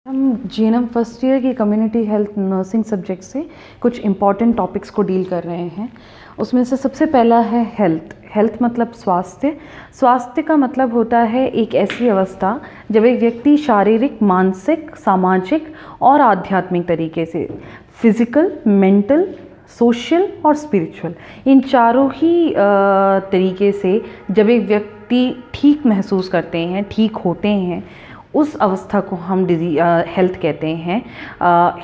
हम GNM first year की community health nursing subject से कुछ इम्पॉर्टेंट टॉपिक्स को डील कर रहे हैं। उसमें से सबसे पहला है हेल्थ। हेल्थ मतलब स्वास्थ्य। स्वास्थ्य का मतलब होता है एक ऐसी अवस्था जब एक व्यक्ति शारीरिक, मानसिक, सामाजिक और आध्यात्मिक तरीके से फिजिकल, मेंटल, सोशल और स्पिरिचुअल, इन चारों ही तरीके से जब एक व्यक्ति ठीक महसूस करते हैं, ठीक होते हैं, उस अवस्था को हम हेल्थ कहते हैं।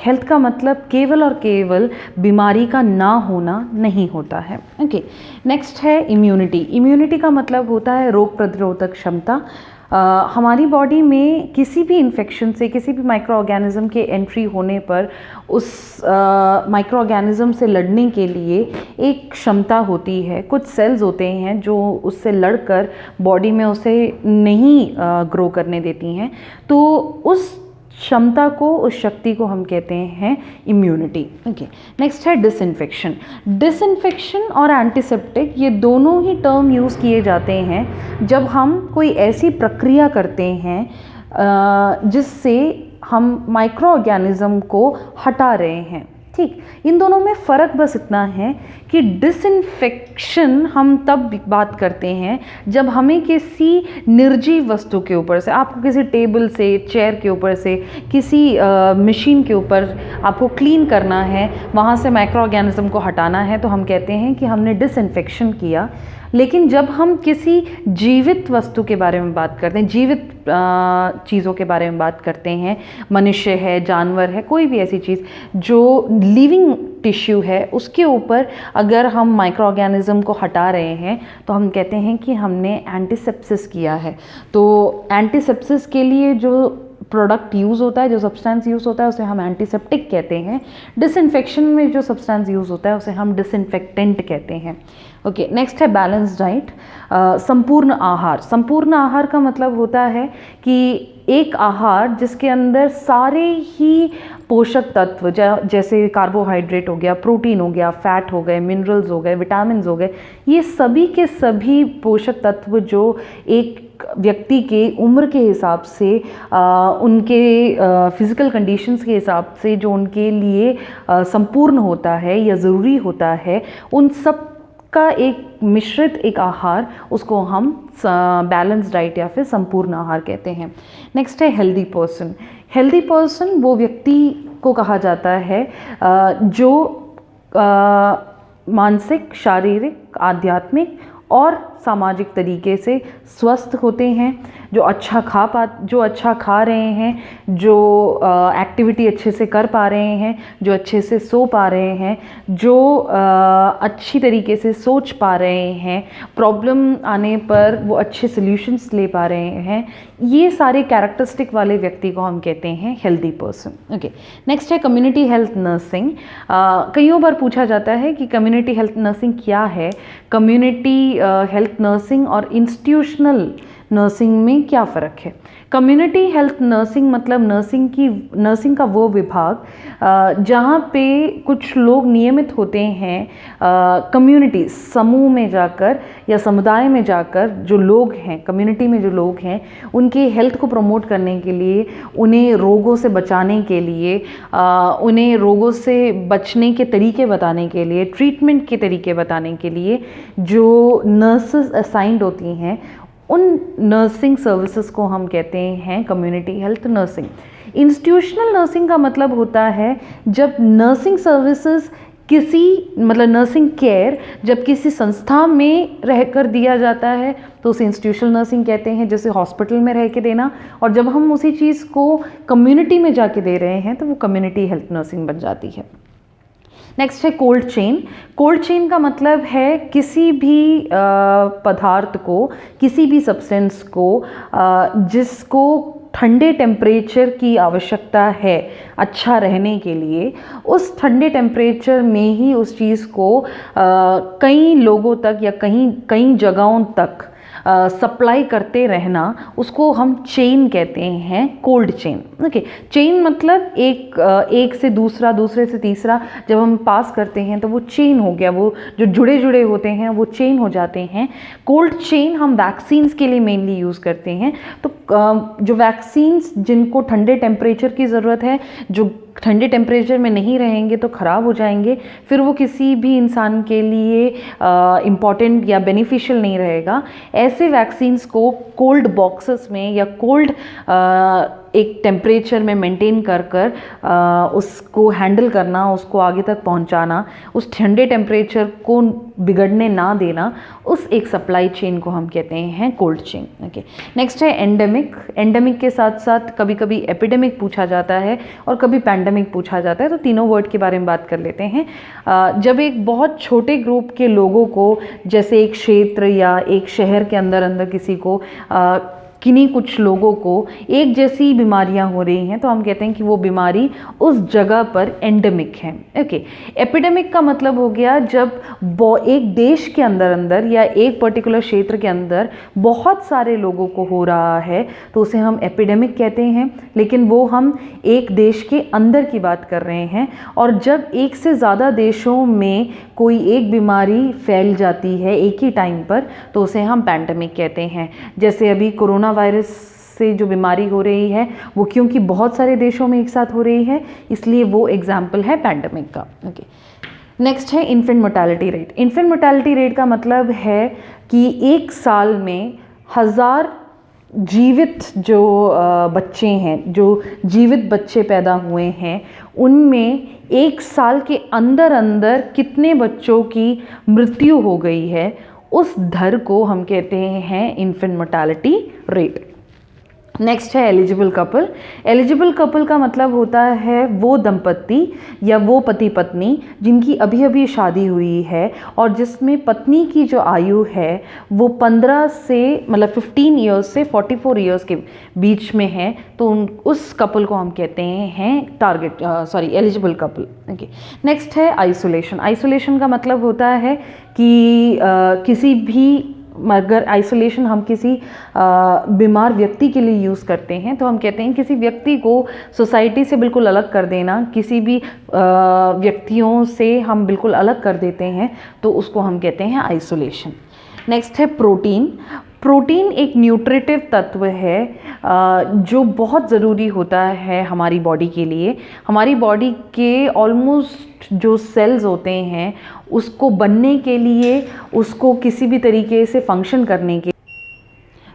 हेल्थ का मतलब केवल और केवल बीमारी का ना होना नहीं होता है। ओके, नेक्स्ट है इम्यूनिटी। इम्यूनिटी का मतलब होता है रोग प्रतिरोधक क्षमता। हमारी बॉडी में किसी भी इन्फेक्शन से, किसी भी माइक्रो ऑर्गेनिज्म के एंट्री होने पर उस माइक्रो ऑर्गेनिज्म से लड़ने के लिए एक क्षमता होती है। कुछ सेल्स होते हैं जो उससे लड़कर बॉडी में उसे नहीं ग्रो करने देती हैं। तो उस क्षमता को, उस शक्ति को हम कहते हैं इम्यूनिटी। ओके, नेक्स्ट है डिसइंफेक्शन। डिसइंफेक्शन और एंटीसेप्टिक, ये दोनों ही टर्म यूज़ किए जाते हैं जब हम कोई ऐसी प्रक्रिया करते हैं जिससे हम माइक्रो ऑर्गेनिज्म को हटा रहे हैं। ठीक, इन दोनों में फ़र्क बस इतना है कि डिसइंफेक्शन हम तब बात करते हैं जब हमें किसी निर्जीव वस्तु के ऊपर से, आपको किसी टेबल से, चेयर के ऊपर से, किसी मशीन के ऊपर आपको क्लीन करना है, वहाँ से माइक्रो ऑर्गेनिज्म को हटाना है, तो हम कहते हैं कि हमने डिसइंफेक्शन किया। लेकिन जब हम किसी जीवित वस्तु के बारे में बात करते हैं, जीवित चीज़ों के बारे में बात करते हैं, मनुष्य है, जानवर है, कोई भी ऐसी चीज़ जो लिविंग टिश्यू है, उसके ऊपर अगर हम माइक्रो ऑर्गेनिज्म को हटा रहे हैं तो हम कहते हैं कि हमने एंटीसेप्सिस किया है। तो एंटीसेप्सिस के लिए जो प्रोडक्ट यूज़ होता है, जो सब्सटेंस यूज़ होता है, उसे हम एंटीसेप्टिक कहते हैं। डिसइंफेक्शन में जो सब्सटेंस यूज़ होता है उसे हम डिसइंफेक्टेंट कहते हैं। ओके, नेक्स्ट है बैलेंस डाइट। संपूर्ण आहार। संपूर्ण आहार का मतलब होता है कि एक आहार जिसके अंदर सारे ही पोषक तत्व, जैसे कार्बोहाइड्रेट हो गया, प्रोटीन हो गया, फैट हो गए, मिनरल्स हो गए, विटामिन्स हो गए, ये सभी के सभी पोषक तत्व जो एक व्यक्ति के उम्र के हिसाब से, उनके फिज़िकल कंडीशंस के हिसाब से जो उनके लिए संपूर्ण होता है या ज़रूरी होता है, उन सब का एक मिश्रित एक आहार, उसको हम बैलेंस डाइट या फिर संपूर्ण आहार कहते हैं। नेक्स्ट है हेल्दी पर्सन। हेल्दी पर्सन वो व्यक्ति को कहा जाता है जो मानसिक, शारीरिक, आध्यात्मिक और सामाजिक तरीके से स्वस्थ होते हैं, जो अच्छा खा रहे हैं, जो एक्टिविटी अच्छे से कर पा रहे हैं, जो अच्छे से सो पा रहे हैं, जो अच्छी तरीके से सोच पा रहे हैं, प्रॉब्लम आने पर वो अच्छे सॉल्यूशंस ले पा रहे हैं। ये सारे कैरेक्टरिस्टिक वाले व्यक्ति को हम कहते हैं हेल्दी पर्सन। ओके, नेक्स्ट है कम्युनिटी हेल्थ नर्सिंग। कईयों बार पूछा जाता है कि कम्युनिटी हेल्थ नर्सिंग क्या है। कम्युनिटी हेल्थ नर्सिंग और इंस्टीट्यूशनल नर्सिंग में क्या फ़र्क है? कम्युनिटी हेल्थ नर्सिंग मतलब नर्सिंग का वो विभाग जहाँ पे कुछ लोग नियमित होते हैं कम्युनिटी, समूह में जाकर या समुदाय में जाकर, जो लोग हैं कम्युनिटी में, जो लोग हैं उनके हेल्थ को प्रमोट करने के लिए, उन्हें रोगों से बचाने के लिए, उन्हें रोगों से बचने के तरीके बताने के लिए, ट्रीटमेंट के तरीके बताने के लिए जो नर्सेस असाइंड होती हैं, उन नर्सिंग सर्विसेज को हम कहते हैं community health nursing. Institutional nursing का मतलब होता है जब नर्सिंग सर्विसेज नर्सिंग केयर जब किसी संस्था में रहकर दिया जाता है तो उसे इंस्टीट्यूशनल नर्सिंग कहते हैं, जैसे हॉस्पिटल में रह के देना। और जब हम उसी चीज़ को कम्युनिटी में जाके दे रहे हैं तो वो कम्युनिटी हेल्थ नर्सिंग बन जाती है। नेक्स्ट है कोल्ड चेन। कोल्ड चेन का मतलब है किसी भी पदार्थ को, किसी भी सब्सटेंस को जिसको ठंडे टेम्परेचर की आवश्यकता है अच्छा रहने के लिए, उस ठंडे टेम्परेचर में ही उस चीज़ को कई लोगों तक या कई जगहों तक सप्लाई करते रहना, उसको हम चेन कहते हैं, कोल्ड चेन। ओके, चेन मतलब एक से दूसरा, दूसरे से तीसरा जब हम पास करते हैं तो वो चेन हो गया, वो जो जुड़े जुड़े होते हैं वो चेन हो जाते हैं। कोल्ड चेन हम वैक्सीन्स के लिए मेनली यूज़ करते हैं। तो जो वैक्सीन्स जिनको ठंडे टेम्परेचर की ज़रूरत है, जो ठंडे टेम्परेचर में नहीं रहेंगे तो ख़राब हो जाएंगे, फिर वो किसी भी इंसान के लिए इम्पॉर्टेंट या बेनिफिशियल नहीं रहेगा, ऐसे वैक्सीन्स को कोल्ड बॉक्सेस में या कोल्ड एक टेम्परेचर में मेंटेन कर कर उसको हैंडल करना, उसको आगे तक पहुंचाना, उस ठंडे टेम्परेचर को बिगड़ने ना देना, उस एक सप्लाई चेन को हम कहते हैं कोल्ड चेन। ओके, नेक्स्ट है एंडेमिक। एंडेमिक के साथ साथ कभी कभी एपिडेमिक पूछा जाता है और कभी पैंडेमिक पूछा जाता है, तो तीनों वर्ड के बारे में बात कर लेते हैं। जब एक बहुत छोटे ग्रुप के लोगों को, जैसे एक क्षेत्र या एक शहर के अंदर अंदर किसी को किन्हीं कुछ लोगों को एक जैसी बीमारियां हो रही हैं, तो हम कहते हैं कि वो बीमारी उस जगह पर एंडेमिक है। ओके, एपिडेमिक का मतलब हो गया जब एक देश के अंदर अंदर या एक पर्टिकुलर क्षेत्र के अंदर बहुत सारे लोगों को हो रहा है, तो उसे हम एपिडेमिक कहते हैं, लेकिन वो हम एक देश के अंदर की बात कर रहे हैं। और जब एक से ज़्यादा देशों में कोई एक बीमारी फैल जाती है एक ही टाइम पर, तो उसे हम पैंडेमिक कहते हैं। जैसे अभी कोरोना वायरस से जो बीमारी हो रही है वो क्योंकि बहुत सारे देशों में एक साथ हो रही है, इसलिए वो एग्जाम्पल है पैंडेमिक का। ओके, नेक्स्ट है infant mortality rate. Infant mortality rate का मतलब है कि एक साल में 1000 जीवित जो बच्चे हैं, जो जीवित बच्चे पैदा हुए हैं, उनमें एक साल के अंदर अंदर कितने बच्चों की मृत्यु हो गई है, उस दर को हम कहते हैं इन्फेंट मोर्टेलिटी रेट। नेक्स्ट है एलिजिबल कपल। एलिजिबल कपल का मतलब होता है वो दंपत्ति या वो पति पत्नी जिनकी अभी अभी शादी हुई है और जिसमें पत्नी की जो आयु है वो 15 से मतलब 15 ईयर्स से 44 ईयर्स के बीच में है, तो उस कपल को हम कहते हैं एलिजिबल कपल। ओके, नेक्स्ट है आइसोलेशन। आइसोलेशन का मतलब होता है कि किसी भी, अगर आइसोलेशन हम किसी बीमार व्यक्ति के लिए यूज़ करते हैं तो हम कहते हैं किसी व्यक्ति को सोसाइटी से बिल्कुल अलग कर देना, किसी भी व्यक्तियों से हम बिल्कुल अलग कर देते हैं, तो उसको हम कहते हैं आइसोलेशन। नेक्स्ट है प्रोटीन। प्रोटीन एक न्यूट्रिटिव तत्व है जो बहुत ज़रूरी होता है हमारी बॉडी के लिए। हमारी बॉडी के ऑलमोस्ट जो सेल्स होते हैं उसको बनने के लिए, उसको किसी भी तरीके से फंक्शन करने के,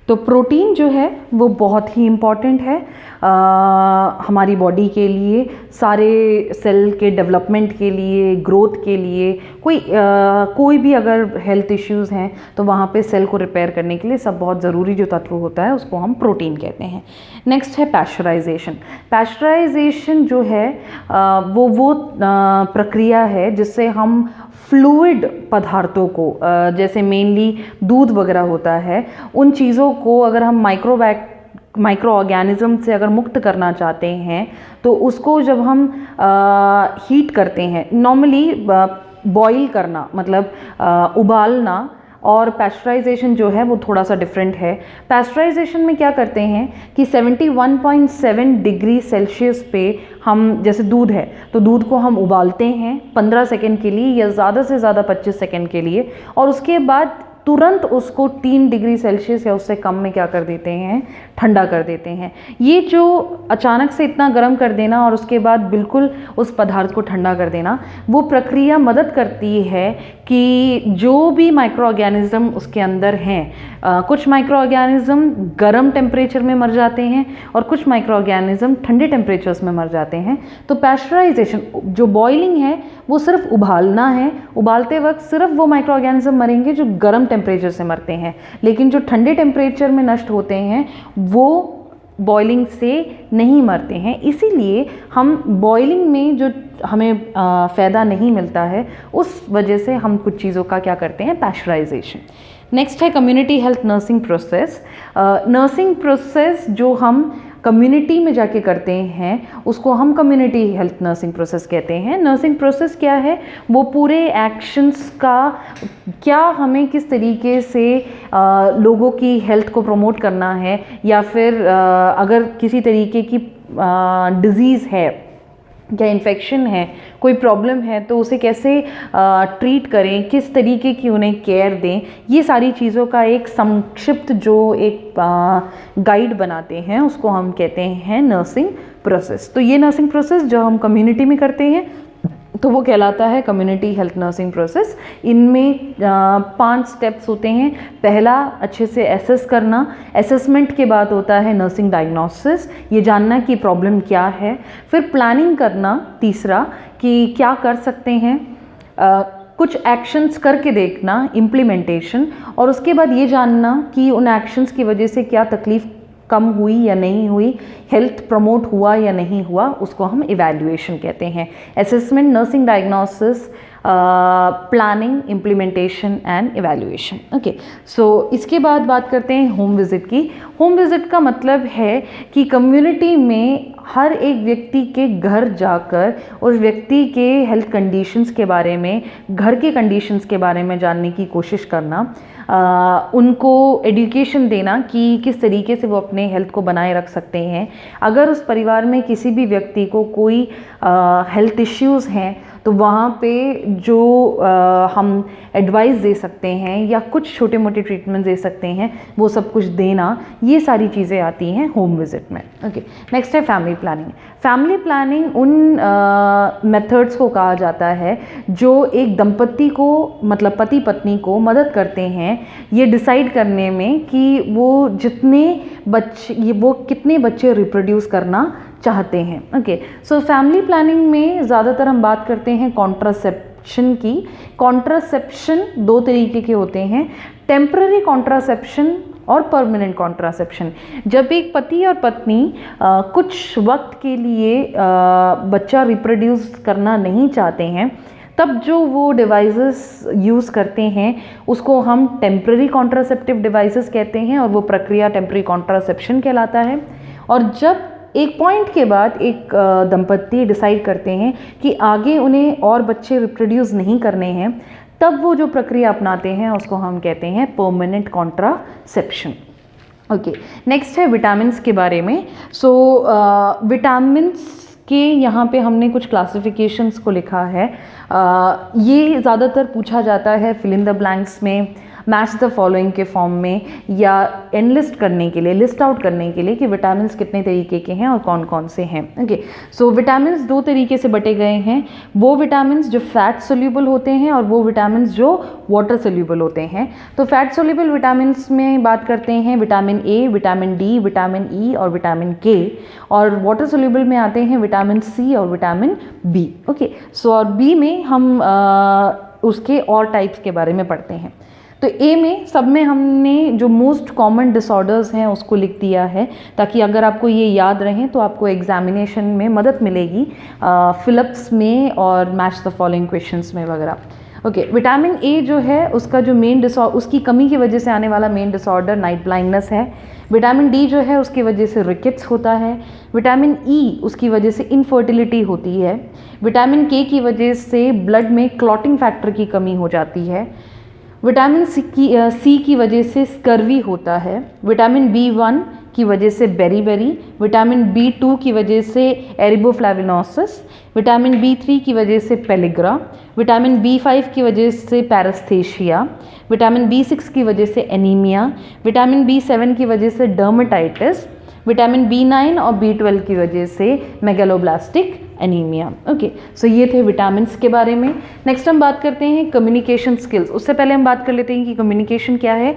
तो प्रोटीन जो है वो बहुत ही इम्पॉर्टेंट है हमारी बॉडी के लिए, सारे सेल के डेवलपमेंट के लिए, ग्रोथ के लिए। कोई भी अगर हेल्थ इश्यूज़ हैं तो वहाँ पे सेल को रिपेयर करने के लिए सब बहुत ज़रूरी जो तत्व होता है उसको हम प्रोटीन कहते हैं। नेक्स्ट है पैस्चराइजेशन। पैस्चराइजेशन जो है वो प्रक्रिया है जिससे हम फ्लूइड पदार्थों को, जैसे मेनली दूध वगैरह होता है, उन चीज़ों को अगर हम माइक्रो ऑर्गेनिज्म से अगर मुक्त करना चाहते हैं तो उसको जब हम हीट करते हैं, नॉर्मली बॉईल करना मतलब उबालना, और पैस्चराइजेशन जो है वो थोड़ा सा डिफरेंट है। पैस्चराइजेशन में क्या करते हैं कि 71.7 डिग्री सेल्सियस पे हम, जैसे दूध है तो दूध को हम उबालते हैं 15 सेकेंड के लिए या ज़्यादा से ज़्यादा 25 सेकेंड के लिए, और उसके बाद तुरंत उसको 3 डिग्री सेल्सियस या उससे कम में क्या कर देते हैं, ठंडा कर देते हैं। ये जो अचानक से इतना गर्म कर देना और उसके बाद बिल्कुल उस पदार्थ को ठंडा कर देना, वो प्रक्रिया मदद करती है कि जो भी माइक्रो ऑर्गेनिज्म उसके अंदर हैं, कुछ माइक्रो ऑर्गेनिज्म गर्म टेम्परेचर में मर जाते हैं और कुछ माइक्रो ऑर्गेनिज्म ठंडे टेम्परेचर्स में मर जाते हैं। तो पैस्चराइजेशन जो बॉइलिंग है वो सिर्फ उबालना है, उबालते वक्त सिर्फ वो माइक्रो ऑर्गेनिज्म मरेंगे जो गर्म टेम्परेचर से मरते हैं, लेकिन जो ठंडे टेम्परेचर में नष्ट होते हैं वो बॉइलिंग से नहीं मरते हैं। इसीलिए हम बॉइलिंग में जो हमें फ़ायदा नहीं मिलता है उस वजह से हम कुछ चीज़ों का क्या करते हैं, पैस्चराइजेशन। नेक्स्ट है community health nursing process. Nursing process जो हम कम्युनिटी में जाके करते हैं उसको हम कम्युनिटी हेल्थ नर्सिंग प्रोसेस कहते हैं। नर्सिंग प्रोसेस क्या है, वो पूरे एक्शंस का क्या हमें किस तरीके से लोगों की हेल्थ को प्रमोट करना है, या फिर अगर किसी तरीके की डिज़ीज़ है या इन्फेक्शन है, कोई प्रॉब्लम है, तो उसे कैसे ट्रीट करें, किस तरीके की उन्हें केयर दें, ये सारी चीज़ों का एक संक्षिप्त जो एक गाइड बनाते हैं उसको हम कहते हैं नर्सिंग प्रोसेस। तो ये नर्सिंग प्रोसेस जो हम कम्युनिटी में करते हैं तो वो कहलाता है कम्युनिटी हेल्थ नर्सिंग प्रोसेस। इनमें 5 स्टेप्स होते हैं। पहला, अच्छे से एसेस करना। एसेसमेंट के बाद होता है नर्सिंग डायग्नोसिस, ये जानना कि प्रॉब्लम क्या है। फिर प्लानिंग करना, तीसरा कि क्या कर सकते हैं, कुछ एक्शंस करके देखना, इम्प्लीमेंटेशन, और उसके बाद ये जानना कि उन एक्शंस की वजह से क्या तकलीफ़ कम हुई या नहीं हुई, हेल्थ प्रमोट हुआ या नहीं हुआ, उसको हम इवैल्यूएशन कहते हैं। Assessment, nursing diagnosis, planning, implementation and evaluation. Okay, so इसके बाद बात करते हैं होम विज़िट की। होम विज़िट का मतलब है कि कम्युनिटी में हर एक व्यक्ति के घर जाकर उस व्यक्ति के हेल्थ कंडीशंस के बारे में, घर के कंडीशंस के बारे में जानने की कोशिश करना, उनको एजुकेशन देना कि किस तरीके से वो अपने हेल्थ को बनाए रख सकते हैं। अगर उस परिवार में किसी भी व्यक्ति को कोई हेल्थ इश्यूज़ हैं तो वहाँ पे जो हम एडवाइस दे सकते हैं या कुछ छोटे मोटे ट्रीटमेंट दे सकते हैं, वो सब कुछ देना, ये सारी चीज़ें आती हैं होम विज़िट में। ओके, नेक्स्ट है फैमिली प्लानिंग। फैमिली प्लानिंग उन मेथड्स को कहा जाता है जो एक दंपति को, मतलब पति पत्नी को मदद करते हैं ये डिसाइड करने में कि वो कितने बच्चे रिप्रोड्यूस करना चाहते हैं। ओके, सो फैमिली प्लानिंग में ज़्यादातर हम बात करते हैं कॉन्ट्रासेप्शन की। कॉन्ट्रासेप्शन 2 तरीके के होते हैं, टेम्पररी कॉन्ट्रासेप्शन और परमानेंट कॉन्ट्रासेप्शन। जब एक पति और पत्नी कुछ वक्त के लिए बच्चा रिप्रोड्यूस करना नहीं चाहते हैं, तब जो वो डिवाइसेस यूज़ करते हैं उसको हम टेम्पररी कॉन्ट्रासेप्टिव डिवाइसेस कहते हैं, और वो प्रक्रिया टेम्पररी कॉन्ट्रासेप्शन कहलाता है। और जब एक पॉइंट के बाद एक दंपति डिसाइड करते हैं कि आगे उन्हें और बच्चे रिप्रोड्यूस नहीं करने हैं, तब वो जो प्रक्रिया अपनाते हैं उसको हम कहते हैं परमानेंट कॉन्ट्रासेप्शन। ओके, नेक्स्ट है विटामिन्स के बारे में। सो विटामिन्स के यहाँ पे हमने कुछ क्लासिफिकेशंस को लिखा है। ये ज़्यादातर पूछा जाता है फिल इन द ब्लैंक्स में, मैच द फॉलोइंग के फॉर्म में, या एनलिस्ट करने के लिए, लिस्ट आउट करने के लिए कि विटामिन्स कितने तरीके के हैं और कौन कौन से हैं। ओके, सो विटामिन्स 2 तरीके से बटे गए हैं, वो विटामिन्स जो फैट सोल्यूबल होते हैं और वो विटामिन्स जो वाटर सोल्यूबल होते हैं। तो फैट सोल्यूबल विटामिन्स में बात करते हैं vitamin A, vitamin D, vitamin E और विटामिन के, और वाटर सोल्यूबल में आते हैं विटामिन सी और विटामिन बी। ओके, सो और बी में हम उसके और टाइप्स के बारे में पढ़ते हैं। तो ए में सब में हमने जो मोस्ट कॉमन डिसऑर्डर्स हैं उसको लिख दिया है, ताकि अगर आपको ये याद रहें तो आपको एग्जामिनेशन में मदद मिलेगी फिलअप्स में और मैच द फॉलोइंग क्वेश्चंस में वगैरह। ओके, विटामिन ए जो है उसका जो मेन उसकी कमी की वजह से आने वाला मेन डिसऑर्डर नाइट ब्लाइंडनेस है। विटामिन डी जो है उसकी वजह से रिकेट्स होता है। विटामिन ई उसकी वजह से इनफर्टिलिटी होती है। विटामिन के की वजह से ब्लड में क्लॉटिंग फैक्टर की कमी हो जाती है। विटामिन सी की वजह से स्कर्वी होता है। विटामिन B1 की वजह से बेरीबेरी। विटामिन B2 की वजह से एरिबोफ्लैविनोसिस। विटामिन B3 की वजह से पेलिग्रा। विटामिन B5 की वजह से पैरास्थेशिया। विटामिन B6 की वजह से एनीमिया। विटामिन B7 की वजह से डर्मेटाइटिस। विटामिन B9 और B12 की वजह से मेगालोब्लास्टिक एनीमिया। ओके, सो ये थे विटामिन्स के बारे में। नेक्स्ट हम बात करते हैं कम्युनिकेशन स्किल्स। उससे पहले हम बात कर लेते हैं कि कम्युनिकेशन क्या है।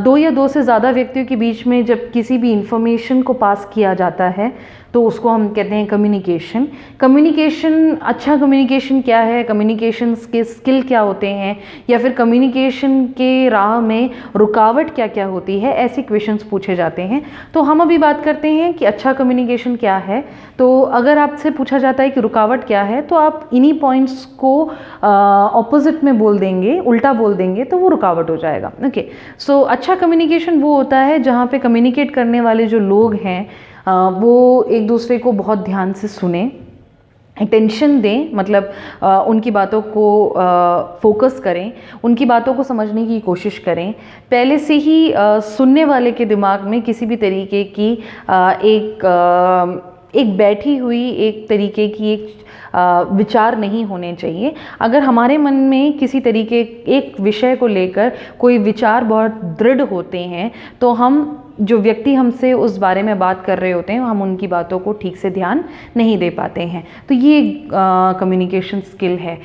2 या 2 से ज़्यादा व्यक्तियों के बीच में जब किसी भी इंफॉर्मेशन को पास किया जाता है तो उसको हम कहते हैं कम्युनिकेशन। कम्युनिकेशन, अच्छा कम्युनिकेशन क्या है, कम्युनिकेशन के स्किल क्या होते हैं, या फिर कम्युनिकेशन के राह में रुकावट क्या क्या होती है, ऐसे क्वेश्चंस पूछे जाते हैं। तो हम अभी बात करते हैं कि अच्छा कम्युनिकेशन क्या है। तो अगर आपसे पूछा जाता है कि रुकावट क्या है, तो आप इन्हीं पॉइंट्स को ऑपोजिट में बोल देंगे, उल्टा बोल देंगे, तो वो रुकावट हो जाएगा। ओके, सो अच्छा कम्युनिकेशन वो होता है जहाँ पे कम्युनिकेट करने वाले जो लोग हैं वो एक दूसरे को बहुत ध्यान से सुने, अटेंशन दें, मतलब उनकी बातों को फोकस करें, उनकी बातों को समझने की कोशिश करें। पहले से ही सुनने वाले के दिमाग में किसी भी तरीके की एक बैठी हुई एक तरीके की एक विचार नहीं होने चाहिए। अगर हमारे मन में किसी तरीके एक विषय को लेकर कोई विचार बहुत दृढ़ होते हैं तो हम जो व्यक्ति हमसे उस बारे में बात कर रहे होते हैं हम उनकी बातों को ठीक से ध्यान नहीं दे पाते हैं। तो ये कम्युनिकेशन स्किल है।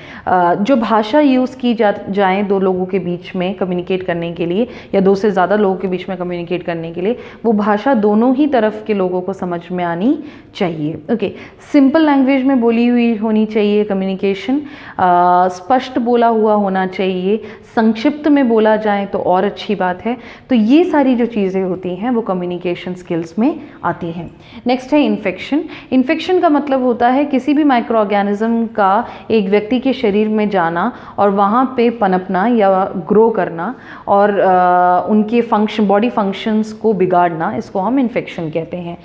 जो भाषा यूज़ की जाए दो लोगों के बीच में कम्युनिकेट करने के लिए या दो से ज़्यादा लोगों के बीच में कम्युनिकेट करने के लिए, वो भाषा दोनों ही तरफ के लोगों को समझ में आनी चाहिए। ओके, सिंपल लैंग्वेज में बोली हुई होनी चाहिए कम्युनिकेशन, स्पष्ट बोला हुआ होना चाहिए, संक्षिप्त में बोला जाए तो और अच्छी बात है। तो ये सारी जो चीज़ें होती हैं वो कम्युनिकेशन स्किल्स में आती हैं। नेक्स्ट है इन्फेक्शन। इन्फेक्शन का मतलब होता है किसी भी माइक्रो ऑर्गेनिज्म का एक व्यक्ति के शरीर में जाना और वहाँ पे पनपना या ग्रो करना और उनके बॉडी फंक्शंस को बिगाड़ना, इसको हम इन्फेक्शन कहते हैं।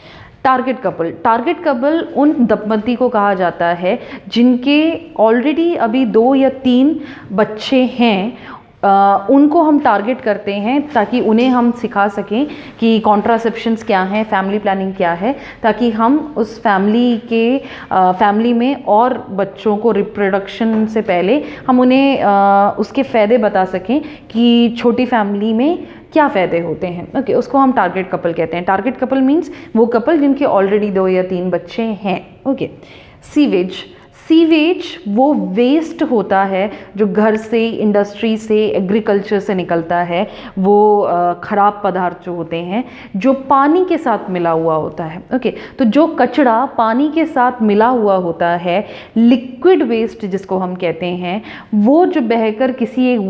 टारगेट कपल उन दंपति को कहा जाता है जिनके ऑलरेडी अभी 2 या 3 बच्चे हैं। उनको हम टारगेट करते हैं ताकि उन्हें हम सिखा सकें कि कॉन्ट्रासेप्शंस क्या हैं, फैमिली प्लानिंग क्या है, ताकि हम उस फैमिली में और बच्चों को रिप्रोडक्शन से पहले हम उन्हें उसके फ़ायदे बता सकें कि छोटी फैमिली में क्या फ़ायदे होते हैं। ओके, उसको हम टारगेट कपल कहते हैं। टारगेट कपल मीन्स वो कपल जिनके ऑलरेडी 2 या 3 बच्चे हैं। ओके, सीवेज वो वेस्ट होता है जो घर से, इंडस्ट्री से, एग्रीकल्चर से निकलता है। वो खराब पदार्थ जो होते हैं जो पानी के साथ मिला हुआ होता है। ओके, तो जो कचरा पानी के साथ मिला हुआ होता है, लिक्विड वेस्ट जिसको हम कहते हैं, वो जो बहकर किसी एक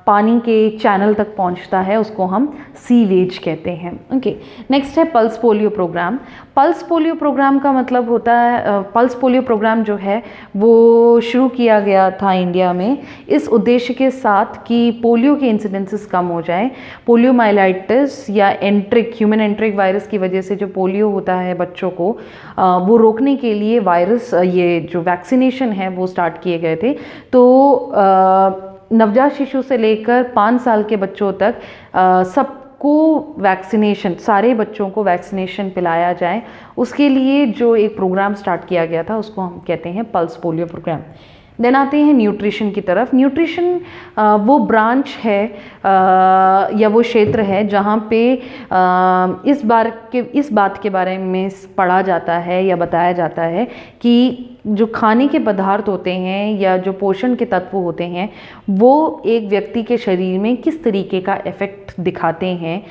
पानी के चैनल तक पहुंचता है उसको हम सीवेज कहते हैं। ओके, नेक्स्ट है pulse polio program. Pulse polio program का मतलब होता है, पल्स पोलियो प्रोग्राम जो है वो शुरू किया गया था इंडिया में इस उद्देश्य के साथ कि पोलियो के इंसिडेंसेस कम हो जाए। पोलियोमाइलाइटिस या ह्यूमन एंट्रिक वायरस की वजह से जो पोलियो होता है बच्चों को, वो रोकने के लिए ये जो वैक्सीनेशन है वो स्टार्ट किए गए थे। तो नवजात शिशु से लेकर 5 साल के बच्चों तक सबको वैक्सीनेशन, सारे बच्चों को वैक्सीनेशन पिलाया जाए, उसके लिए जो एक प्रोग्राम स्टार्ट किया गया था उसको हम कहते हैं पल्स पोलियो प्रोग्राम। देन आते हैं न्यूट्रिशन की तरफ। न्यूट्रिशन वो ब्रांच है या वो क्षेत्र है जहाँ पे इस बात के बारे में पढ़ा जाता है या बताया जाता है कि जो खाने के पदार्थ होते हैं या जो पोषण के तत्व होते हैं वो एक व्यक्ति के शरीर में किस तरीके का इफ़ेक्ट दिखाते हैं।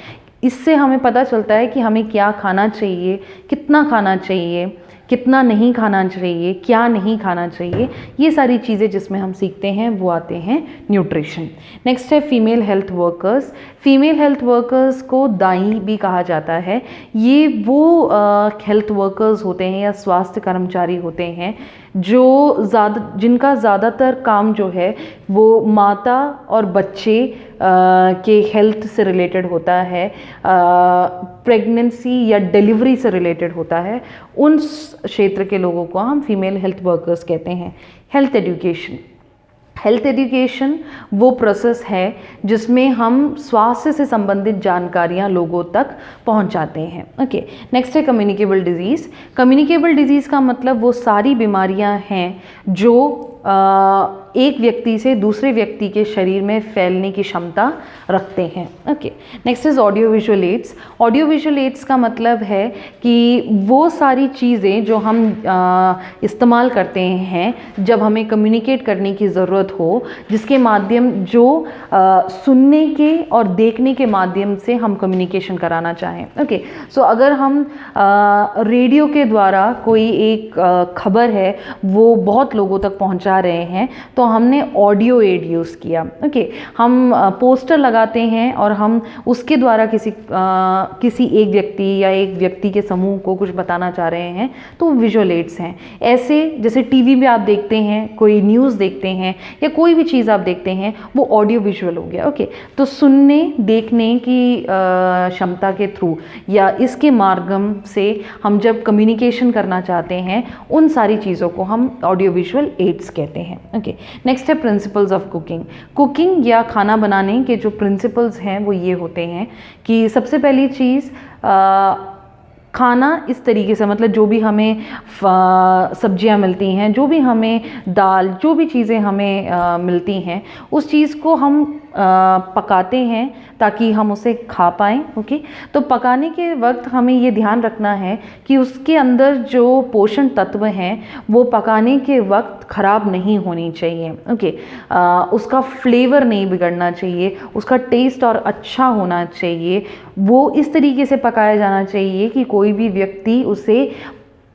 इससे हमें पता चलता है कि हमें क्या खाना चाहिए, कितना खाना चाहिए, कितना नहीं खाना चाहिए, क्या नहीं खाना चाहिए। ये सारी चीज़ें जिसमें हम सीखते हैं वो आते हैं न्यूट्रिशन। नेक्स्ट है female health workers. Female health workers को दाई भी कहा जाता है। ये वो हेल्थ वर्कर्स होते हैं या स्वास्थ्य कर्मचारी होते हैं जिनका ज़्यादातर काम जो है वो माता और बच्चे के हेल्थ से रिलेटेड होता है, प्रेगनेंसी या डिलीवरी से रिलेटेड होता है। उन क्षेत्र के लोगों को हम फीमेल हेल्थ वर्कर्स कहते हैं। हेल्थ एजुकेशन वो प्रोसेस है जिसमें हम स्वास्थ्य से संबंधित जानकारियाँ लोगों तक पहुँचाते हैं। ओके, नेक्स्ट है कम्युनिकेबल डिजीज़। कम्युनिकेबल डिजीज़ का मतलब वो सारी बीमारियाँ हैं जो एक व्यक्ति से दूसरे व्यक्ति के शरीर में फैलने की क्षमता रखते हैं। Okay, next is audio visual aids. Audio visual aids का मतलब है कि वो सारी चीज़ें जो हम इस्तेमाल करते हैं जब हमें कम्युनिकेट करने की ज़रूरत हो, जिसके माध्यम जो सुनने के और देखने के माध्यम से हम कम्युनिकेशन कराना चाहें। ओके, सो अगर हम रेडियो के द्वारा कोई एक खबर है वो बहुत लोगों तक पहुंचा बता रहे हैं तो हमने ऑडियो एड यूज़ किया। ओके, हम पोस्टर लगाते हैं और हम उसके द्वारा किसी एक व्यक्ति या एक व्यक्ति के समूह को कुछ बताना चाह रहे हैं तो विजुअल एड्स हैं। ऐसे जैसे टीवी में आप देखते हैं, कोई न्यूज़ देखते हैं या कोई भी चीज़ आप देखते हैं, वो ऑडियो विजुअल हो गया। ओके, तो सुनने देखने की क्षमता के थ्रू या इसके माध्यम से हम जब कम्युनिकेशन करना चाहते हैं, उन सारी चीज़ों को हम ऑडियो विजुअल एड्स कहते हैं। ओके, नेक्स्ट है प्रिंसिपल्स ऑफ कुकिंग। कुकिंग या खाना बनाने के जो प्रिंसिपल्स हैं वो ये होते हैं कि सबसे पहली चीज़, खाना इस तरीके से, मतलब जो भी हमें सब्जियां मिलती हैं, जो भी हमें दाल, जो भी चीज़ें हमें मिलती हैं, उस चीज़ को हम पकाते हैं ताकि हम उसे खा पाएँ। ओके, तो पकाने के वक्त हमें ये ध्यान रखना है कि उसके अंदर जो पोषण तत्व हैं वो पकाने के वक्त ख़राब नहीं होनी चाहिए। ओके, उसका फ्लेवर नहीं बिगड़ना चाहिए, उसका टेस्ट और अच्छा होना चाहिए। वो इस तरीके से पकाया जाना चाहिए कि कोई भी व्यक्ति उसे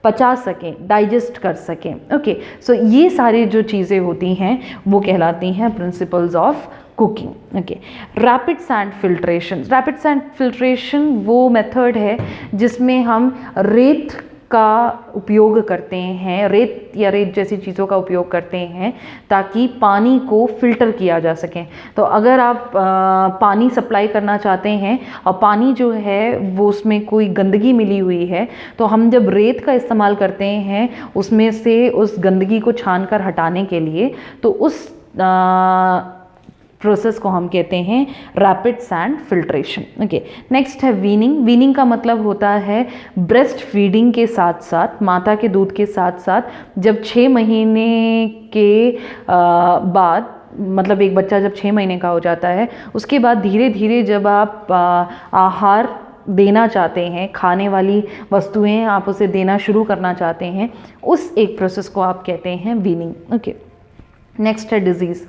पचा सकें, डाइजेस्ट कर सकें। ओके, सो ये सारी जो चीज़ें होती हैं वो कहलाती हैं principles of cooking. Okay, rapid sand filtration. Rapid sand filtration वो मेथड है जिसमें हम रेत का उपयोग करते हैं, रेत या रेत जैसी चीज़ों का उपयोग करते हैं ताकि पानी को फ़िल्टर किया जा सके। तो अगर आप पानी सप्लाई करना चाहते हैं और पानी जो है वो उसमें कोई गंदगी मिली हुई है, तो हम जब रेत का इस्तेमाल करते हैं उसमें से उस गंदगी को छान कर हटाने के लिए, तो उस प्रोसेस को हम कहते हैं rapid sand filtration. Okay, next है वीनिंग। वीनिंग का मतलब होता है ब्रेस्ट फीडिंग के साथ साथ, माता के दूध के साथ साथ, जब 6 महीने के बाद, मतलब एक बच्चा जब 6 महीने का हो जाता है, उसके बाद धीरे धीरे जब आप आहार देना चाहते हैं, खाने वाली वस्तुएं आप उसे देना शुरू करना चाहते हैं, उस एक प्रोसेस को आप कहते हैं वीनिंग। ओके, नेक्स्ट है डिजीज़।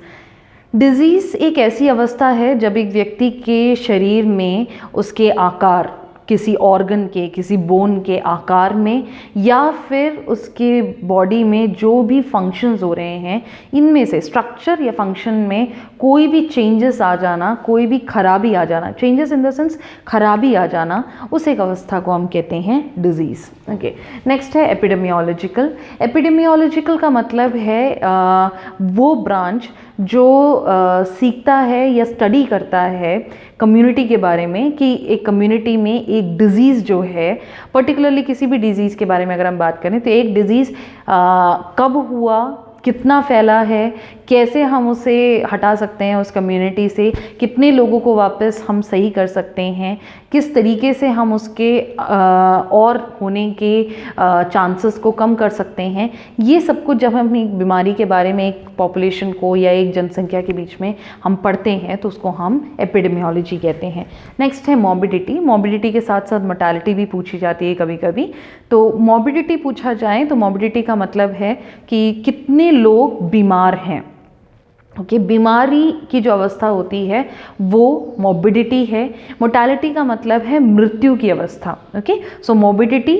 डिजीज़ एक ऐसी अवस्था है जब एक व्यक्ति के शरीर में उसके आकार, किसी ऑर्गन के, किसी बोन के आकार में या फिर उसके बॉडी में जो भी फंक्शंस हो रहे हैं, इनमें से स्ट्रक्चर या फंक्शन में कोई भी चेंजेस आ जाना, कोई भी खराबी आ जाना, चेंजेस इन द सेंस खराबी आ जाना, उस एक अवस्था को हम कहते हैं डिजीज़। ओके, नेक्स्ट है एपिडेमियोलॉजिकल। एपिडेमियोलॉजिकल का मतलब है वो ब्रांच जो सीखता है या स्टडी करता है कम्युनिटी के बारे में कि एक कम्युनिटी में एक डिज़ीज़ जो है, पर्टिकुलरली किसी भी डिज़ीज़ के बारे में अगर हम बात करें तो एक डिज़ीज़ कब हुआ, कितना फैला है, कैसे हम उसे हटा सकते हैं उस कम्युनिटी से, कितने लोगों को वापस हम सही कर सकते हैं, किस तरीके से हम उसके और होने के चांसेस को कम कर सकते हैं। ये सब कुछ जब हम एक बीमारी के बारे में एक पॉपुलेशन को या एक जनसंख्या के बीच में हम पढ़ते हैं तो उसको हम एपिडेमियोलॉजी कहते हैं। नेक्स्ट है मॉर्बिडिटी। मॉर्बिडिटी के साथ साथ मोर्टालिटी भी पूछी जाती है कभी कभी। तो मॉर्बिडिटी पूछा जाए तो मॉर्बिडिटी का मतलब है कि कितने लोग बीमार हैं। ओके, बीमारी की जो अवस्था होती है वो मॉर्बिडिटी है। मोर्टालिटी का मतलब है मृत्यु की अवस्था। ओके, सो मॉर्बिडिटी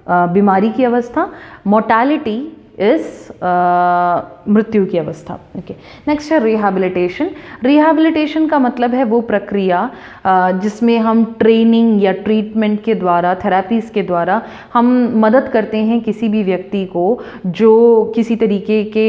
बीमारी की अवस्था, मोर्टालिटी इज मृत्यु की अवस्था। ओके, नेक्स्ट है रिहैबिलिटेशन। रिहैबिलिटेशन का मतलब है वो प्रक्रिया जिसमें हम ट्रेनिंग या ट्रीटमेंट के द्वारा, थेरेपीज़ के द्वारा हम मदद करते हैं किसी भी व्यक्ति को जो किसी तरीके के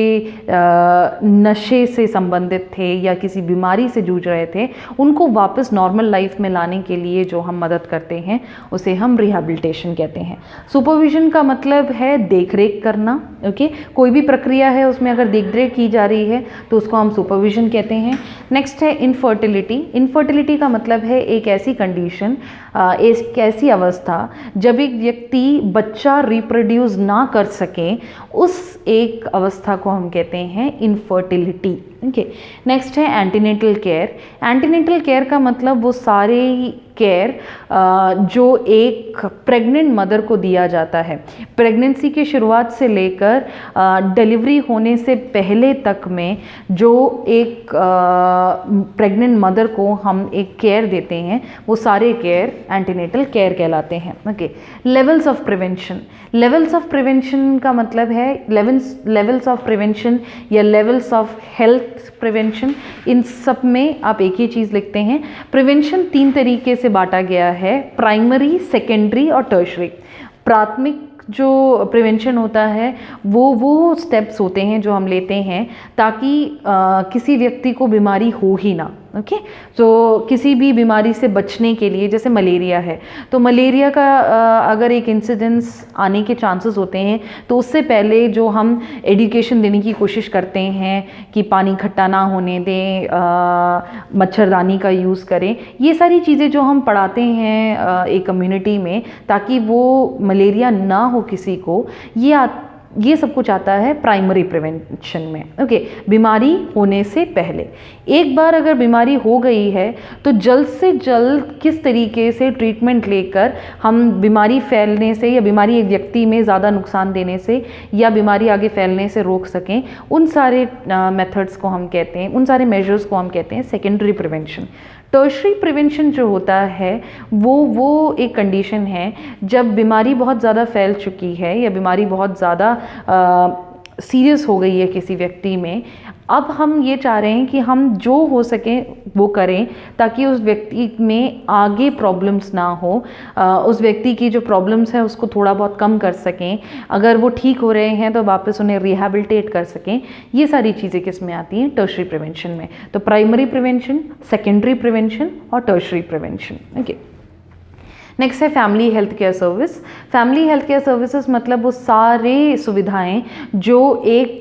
नशे से संबंधित थे या किसी बीमारी से जूझ रहे थे, उनको वापस नॉर्मल लाइफ में लाने के लिए जो हम मदद करते हैं उसे हम रिहैबिलिटेशन कहते हैं। सुपरविजन का मतलब है देख रेख करना। ओके, कोई भी प्रक्रिया है उसमें अगर देख रेख की जा रही है तो उसको हम सुपरविजन कहते हैं। नेक्स्ट है इनफर्टिलिटी। इनफर्टिलिटी का मतलब है एक ऐसी कंडीशन, एक ऐसी अवस्था जब एक व्यक्ति बच्चा रिप्रोड्यूस ना कर सके, उस एक अवस्था को हम कहते हैं इनफर्टिलिटी। ओके, नेक्स्ट है एंटीनेटल केयर। एंटीनेटल केयर का मतलब वो सारे केयर जो एक प्रेग्नेंट मदर को दिया जाता है, प्रेगनेंसी की शुरुआत से लेकर डिलीवरी होने से पहले तक में जो एक प्रेग्नेंट मदर को हम एक केयर देते हैं, वो सारे केयर एंटीनेटल केयर कहलाते हैं। Okay, levels of prevention. Levels of prevention का मतलब है लेवल्स ऑफ प्रिवेंशन या लेवल्स ऑफ हेल्थ प्रिवेंशन, इन सब में आप एक ही चीज़ लिखते हैं। प्रिवेंशन 3 तरीके से बांटा गया है, प्राइमरी, सेकेंडरी और टर्शरी। प्राथमिक जो प्रिवेंशन होता है वो स्टेप्स होते हैं जो हम लेते हैं ताकि किसी व्यक्ति को बीमारी हो ही ना। ओके, तो किसी भी बीमारी से बचने के लिए, जैसे मलेरिया है तो मलेरिया का अगर एक इंसिडेंस आने के चांसेस होते हैं तो उससे पहले जो हम एजुकेशन देने की कोशिश करते हैं कि पानी इकट्ठा ना होने दें, मच्छरदानी का यूज़ करें, ये सारी चीज़ें जो हम पढ़ाते हैं एक कम्युनिटी में ताकि वो मलेरिया ना हो किसी को, ये सब कुछ आता है प्राइमरी प्रिवेंशन में। ओके, बीमारी होने से पहले। एक बार अगर बीमारी हो गई है तो जल्द से जल्द किस तरीके से ट्रीटमेंट लेकर हम बीमारी फैलने से या बीमारी एक व्यक्ति में ज़्यादा नुकसान देने से या बीमारी आगे फैलने से रोक सकें, उन सारे मेथड्स को हम कहते हैं, उन सारे मेजर्स को हम कहते हैं सेकेंडरी प्रिवेंशन। टर्शरी प्रिवेंशन जो होता है वो एक कंडीशन है जब बीमारी बहुत ज़्यादा फैल चुकी है या बीमारी बहुत ज़्यादा सीरियस हो गई है किसी व्यक्ति में। अब हम ये चाह रहे हैं कि हम जो हो सके वो करें ताकि उस व्यक्ति में आगे प्रॉब्लम्स ना हो, उस व्यक्ति की जो प्रॉब्लम्स है उसको थोड़ा बहुत कम कर सकें, अगर वो ठीक हो रहे हैं तो वापस उन्हें रिहैबिलिटेट कर सकें। ये सारी चीज़ें किस में आती हैं? टर्शरी प्रिवेंशन में। तो प्राइमरी प्रिवेंशन, सेकेंडरी प्रिवेंशन और टर्शरी प्रिवेंशन। ओके, नेक्स्ट है family health care service. Family health care services मतलब वो सारे सुविधाएं जो एक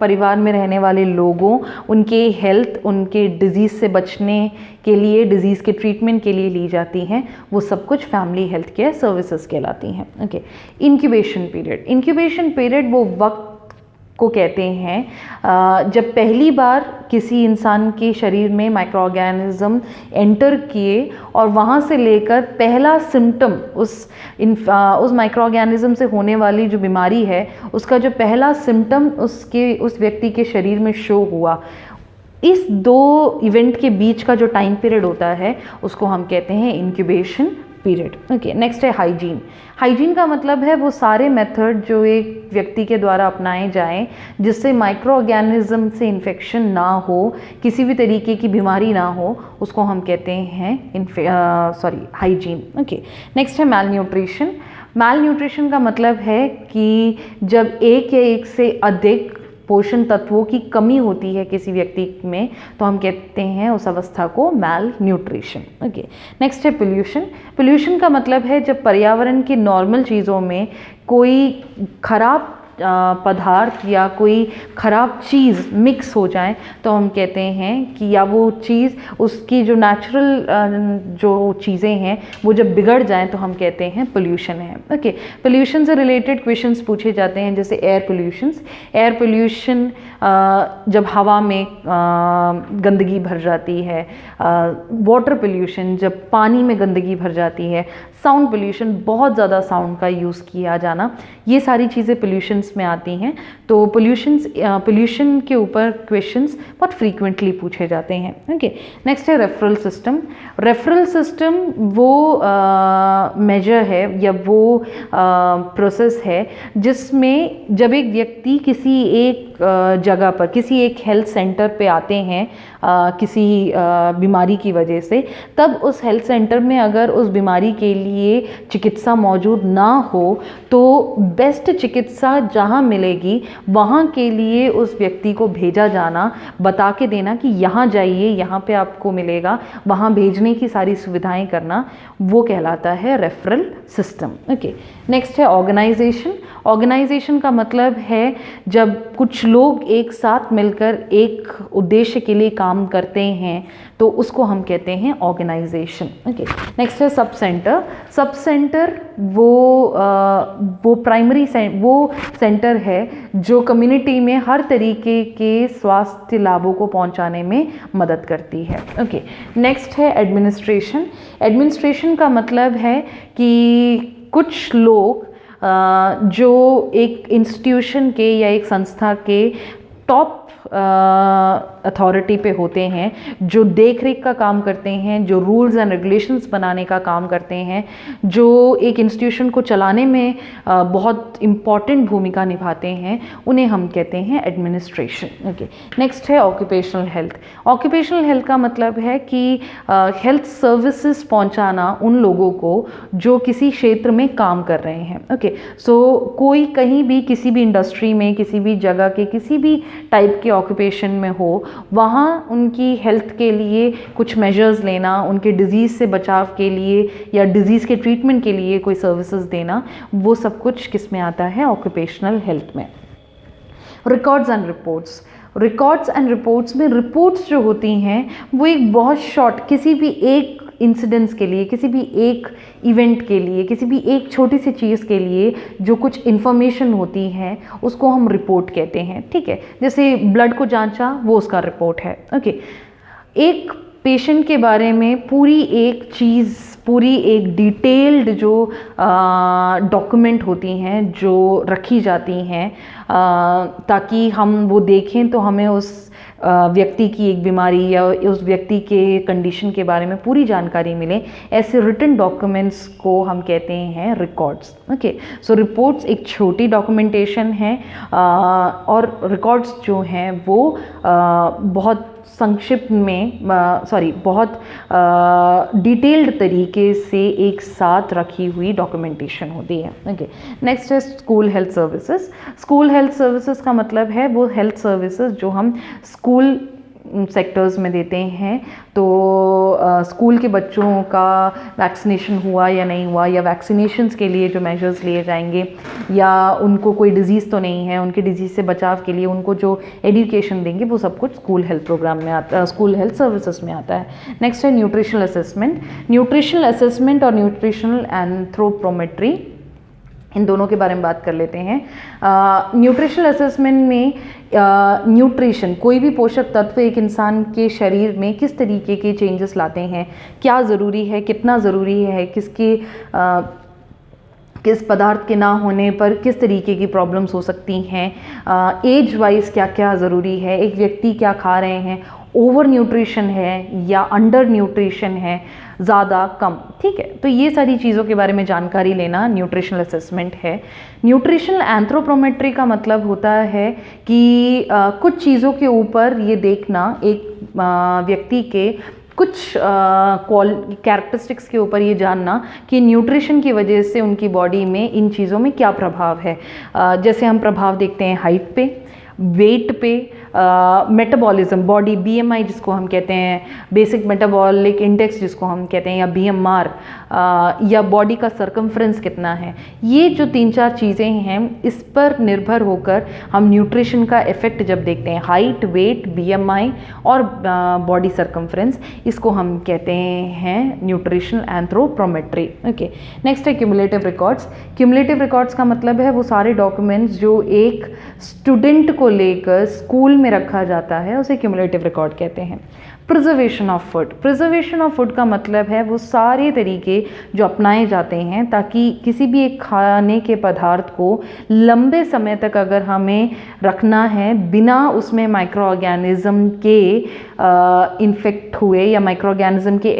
परिवार में रहने वाले लोगों, उनके हेल्थ, उनके डिजीज़ से बचने के लिए, डिजीज़ के ट्रीटमेंट के लिए ली जाती हैं, वो सब कुछ फैमिली हेल्थ केयर सर्विसेज कहलाती हैं। Okay, incubation period. Incubation period वो वक्त को कहते हैं जब पहली बार किसी इंसान के शरीर में माइक्रो ऑर्गेनिज्म एंटर किए और वहाँ से लेकर पहला सिम्टम उस माइक्रो ऑर्गेनिज्म से होने वाली जो बीमारी है उसका जो पहला सिम्टम उस व्यक्ति के शरीर में शो हुआ, इस 2 इवेंट के बीच का जो टाइम पीरियड होता है उसको हम कहते हैं इंक्यूबेशन पीरियड। ओके, नेक्स्ट है हाइजीन। हाइजीन का मतलब है वो सारे मेथड जो एक व्यक्ति के द्वारा अपनाए जाएं जिससे माइक्रो ऑर्गेनिज्म से इन्फेक्शन ना हो, किसी भी तरीके की बीमारी ना हो, उसको हम कहते हैं हाइजीन। ओके, नेक्स्ट है मैल न्यूट्रिशन। मैल न्यूट्रिशन का मतलब है कि जब एक या एक से अधिक पोषण तत्वों की कमी होती है किसी व्यक्ति में तो हम कहते हैं उस अवस्था को मैल न्यूट्रिशन। ओके, नेक्स्ट है पोल्यूशन। पोल्यूशन का मतलब है जब पर्यावरण की नॉर्मल चीज़ों में कोई खराब पदार्थ या कोई ख़राब चीज़ मिक्स हो जाए तो हम कहते हैं कि या वो चीज़ उसकी जो नेचुरल जो चीज़ें हैं वो जब बिगड़ जाएं तो हम कहते हैं पोल्यूशन है। ओके, पोल्यूशन से रिलेटेड क्वेश्चंस पूछे जाते हैं जैसे एयर पोल्यूशन जब हवा में गंदगी भर जाती है, वाटर पोल्यूशन जब पानी में गंदगी भर जाती है, साउंड पोल्यूशन बहुत ज़्यादा साउंड का यूज़ किया जाना, ये सारी चीज़ें पोल्यूशंस में आती हैं। तो पोल्यूशन के ऊपर क्वेश्चंस बहुत फ्रीक्वेंटली पूछे जाते हैं। ओके, नेक्स्ट है रेफरल सिस्टम। रेफरल सिस्टम वो मेजर है या वो प्रोसेस है जिसमें जब एक व्यक्ति किसी एक जगह पर, किसी एक हेल्थ सेंटर पे आते हैं किसी बीमारी की वजह से, तब उस हेल्थ सेंटर में अगर उस बीमारी के लिए चिकित्सा मौजूद ना हो तो बेस्ट चिकित्सा जहाँ मिलेगी वहाँ के लिए उस व्यक्ति को भेजा जाना, बता के देना कि यहाँ जाइए, यहाँ पे आपको मिलेगा, वहाँ भेजने की सारी सुविधाएं करना, वो कहलाता है रेफरल सिस्टम। ओके, नेक्स्ट है ऑर्गेनाइजेशन। ऑर्गेनाइजेशन का मतलब है जब कुछ लोग एक साथ मिलकर एक उद्देश्य के लिए काम करते हैं तो उसको हम कहते हैं ऑर्गेनाइजेशन। ओके, नेक्स्ट है सब सेंटर। सब सेंटर वो प्राइमरी वो सेंटर है जो कम्युनिटी में हर तरीके के स्वास्थ्य लाभों को पहुंचाने में मदद करती है। ओके, नेक्स्ट है एडमिनिस्ट्रेशन। एडमिनिस्ट्रेशन का मतलब है कि कुछ लोग जो एक इंस्टीट्यूशन के या एक संस्था के टॉप अथॉरिटी पे होते हैं, जो देख रेख का काम करते हैं, जो रूल्स एंड रेगुलेशंस बनाने का काम करते हैं, जो एक इंस्टीट्यूशन को चलाने में बहुत इम्पॉर्टेंट भूमिका निभाते हैं, उन्हें हम कहते हैं एडमिनिस्ट्रेशन। ओके, नेक्स्ट है ऑक्यूपेशनल हेल्थ। ऑक्यूपेशनल हेल्थ का मतलब है कि हेल्थ सर्विसेज पहुंचाना उन लोगों को जो किसी क्षेत्र में काम कर रहे हैं। ओके, सो कोई कहीं भी किसी भी इंडस्ट्री में, किसी भी जगह के किसी भी टाइप के ऑक्यूपेशन में हो, वहाँ उनकी हेल्थ के लिए कुछ मेजर्स लेना, उनके डिजीज़ से बचाव के लिए या डिजीज़ के ट्रीटमेंट के लिए कोई सर्विसेज देना, वो सब कुछ किस में आता है? ऑक्यूपेशनल हेल्थ में। Records and reports. Records and reports में रिपोर्ट्स जो होती हैं वो एक बहुत शॉर्ट, किसी भी एक इंसिडेंट्स के लिए, किसी भी एक इवेंट के लिए, किसी भी एक छोटी सी चीज़ के लिए जो कुछ इन्फॉर्मेशन होती है उसको हम रिपोर्ट कहते हैं। ठीक है, जैसे ब्लड को जांचा, वो उसका रिपोर्ट है। ओके, एक पेशेंट के बारे में पूरी एक चीज़, पूरी एक डिटेल्ड जो डॉक्यूमेंट होती हैं, जो रखी जाती हैं ताकि हम वो देखें तो हमें उस व्यक्ति की एक बीमारी या उस व्यक्ति के कंडीशन के बारे में पूरी जानकारी मिले, ऐसे रिटन डॉक्यूमेंट्स को हम कहते हैं रिकॉर्ड्स। ओके, सो रिपोर्ट्स एक छोटी डॉक्यूमेंटेशन है और रिकॉर्ड्स जो हैं वो बहुत संक्षिप्त में बहुत डिटेल्ड तरीके से एक साथ रखी हुई डॉक्यूमेंटेशन होती है। ओके, नेक्स्ट है school health services. School health services का मतलब है वो हेल्थ सर्विसेज जो हम स्कूल सेक्टर्स में देते हैं। तो स्कूल के बच्चों का वैक्सीनेशन हुआ या नहीं हुआ, या वैक्सीनेशंस के लिए जो मेजर्स लिए जाएंगे, या उनको कोई डिजीज़ तो नहीं है, उनके डिजीज़ से बचाव के लिए उनको जो एजुकेशन देंगे, वो सब कुछ स्कूल हेल्थ प्रोग्राम में आता है, स्कूल हेल्थ सर्विसेज में आता है। नेक्स्ट है न्यूट्रिशनल असेसमेंट। न्यूट्रिशनल असेसमेंट और न्यूट्रिशनल एंथ्रोपोमेट्री, इन दोनों के बारे में बात कर लेते हैं। न्यूट्रिशनल असेसमेंट में न्यूट्रिशन, कोई भी पोषक तत्व एक इंसान के शरीर में किस तरीके के चेंजेस लाते हैं, क्या ज़रूरी है, कितना ज़रूरी है, किस पदार्थ के ना होने पर किस तरीके की प्रॉब्लम्स हो सकती हैं, एज वाइज क्या क्या ज़रूरी है, एक व्यक्ति क्या खा रहे हैं, ओवर न्यूट्रिशन है या अंडर न्यूट्रिशन है, ज़्यादा कम। ठीक है, तो ये सारी चीज़ों के बारे में जानकारी लेना न्यूट्रिशनल असेसमेंट है। न्यूट्रिशनल एंथ्रोपोमेट्री का मतलब होता है कि कुछ चीज़ों के ऊपर ये देखना, एक व्यक्ति के कुछ कैरेक्टरिस्टिक्स के ऊपर ये जानना कि न्यूट्रिशन की वजह से उनकी बॉडी में इन चीज़ों में क्या प्रभाव है। जैसे हम प्रभाव देखते हैं हाइट पे, वेट पे, मेटाबॉलिज्म, बॉडी BMI जिसको हम कहते हैं, बेसिक मेटाबॉलिक इंडेक्स जिसको हम कहते हैं, या BMR, या बॉडी का सरकमफ्रेंस कितना है। ये जो 3-4 चीज़ें हैं, इस पर निर्भर होकर हम न्यूट्रिशन का इफ़ेक्ट जब देखते हैं, हाइट, वेट, BMI और बॉडी सरकमफ्रेंस, इसको हम कहते हैं न्यूट्रिशनल एंथ्रोपोमेट्री। ओके, नेक्स्ट है क्यूमुलेटिव रिकॉर्ड्स। क्यूमुलेटिव रिकॉर्ड्स का मतलब है वो सारे डॉक्यूमेंट्स जो एक स्टूडेंट को लेकर स्कूल में रखा जाता है, उसे क्यूमुलेटिव रिकॉर्ड कहते हैं। Preservation of food. Preservation of food का मतलब है वो सारे तरीके जो अपनाए जाते हैं ताकि किसी भी एक खाने के पदार्थ को लंबे समय तक अगर हमें रखना है बिना उसमें माइक्रो ऑर्गेनिज्म के इन्फेक्ट हुए या माइक्रो ऑर्गेनिज्म के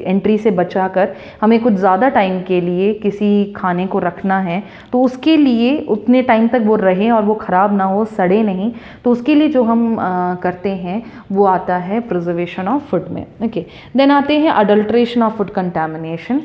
एंट्री से बचाकर हमें कुछ ज़्यादा टाइम के लिए किसी खाने को रखना है, तो उसके लिए उतने टाइम तक वो रहे और वो ख़राब ना हो, सड़े नहीं, तो उसके लिए जो हम करते हैं वो आता है प्रिजर्वेशन ऑफ फूड में। ओके, देन आते हैं adulteration of food contamination.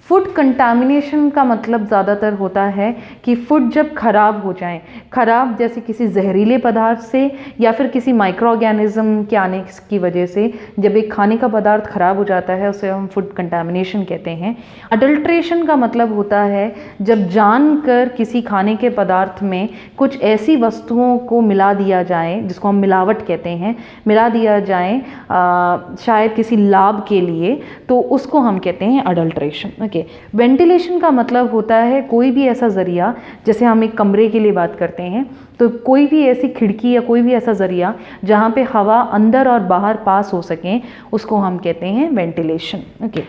Food contamination का मतलब ज़्यादातर होता है कि फूड जब खराब हो जाए, खराब जैसे किसी जहरीले पदार्थ से या फिर किसी माइक्रो ऑर्गेनिज्म के आने की वजह से जब एक खाने का पदार्थ खराब हो जाता है उसे हम फूड कंटामिनेशन कहते हैं। अडल्ट्रेशन का मतलब होता है जब जानकर किसी खाने के पदार्थ में कुछ ऐसी वस्तुओं को मिला दिया जाए जिसको हम मिलावट कहते हैं, मिला दिया जाए शायद किसी लाभ के लिए, तो उसको हम कहते हैं अडल्ट्रेशन। वेंटिलेशन का मतलब होता है कोई भी ऐसा जरिया, जैसे हम एक कमरे के लिए बात करते हैं तो कोई भी ऐसी खिड़की या कोई भी ऐसा जरिया जहाँ पे हवा अंदर और बाहर पास हो सकें, उसको हम कहते हैं वेंटिलेशन। ओके,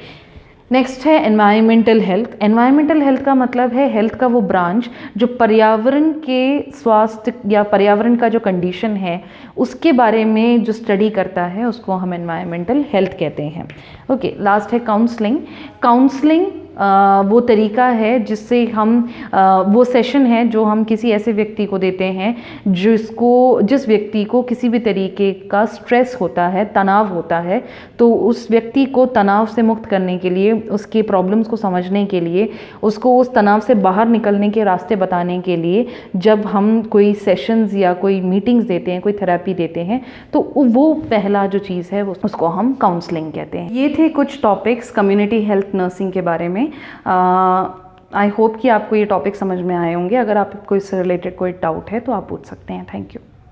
नेक्स्ट है एनवायरमेंटल हेल्थ। एनवायरमेंटल हेल्थ का मतलब है हेल्थ का वो ब्रांच जो पर्यावरण के स्वास्थ्य या पर्यावरण का जो कंडीशन है उसके बारे में जो स्टडी करता है उसको हम एनवायरमेंटल हेल्थ कहते हैं। ओके, लास्ट है काउंसलिंग। काउंसलिंग वो तरीका है जिससे हम वो सेशन है जो हम किसी ऐसे व्यक्ति को देते हैं जिस व्यक्ति को किसी भी तरीके का स्ट्रेस होता है, तनाव होता है, तो उस व्यक्ति को तनाव से मुक्त करने के लिए, उसके प्रॉब्लम्स को समझने के लिए, उसको उस तनाव से बाहर निकलने के रास्ते बताने के लिए जब हम कोई सेशंस या कोई मीटिंग्स देते हैं, कोई थेरेपी देते हैं, तो वो पहला जो चीज़ है उसको हम काउंसलिंग कहते हैं। ये थे कुछ टॉपिक्स कम्युनिटी हेल्थ नर्सिंग के बारे में। आई होप कि आपको ये टॉपिक समझ में आए होंगे। अगर आपको इससे रिलेटेड कोई डाउट है तो आप पूछ सकते हैं। Thank you.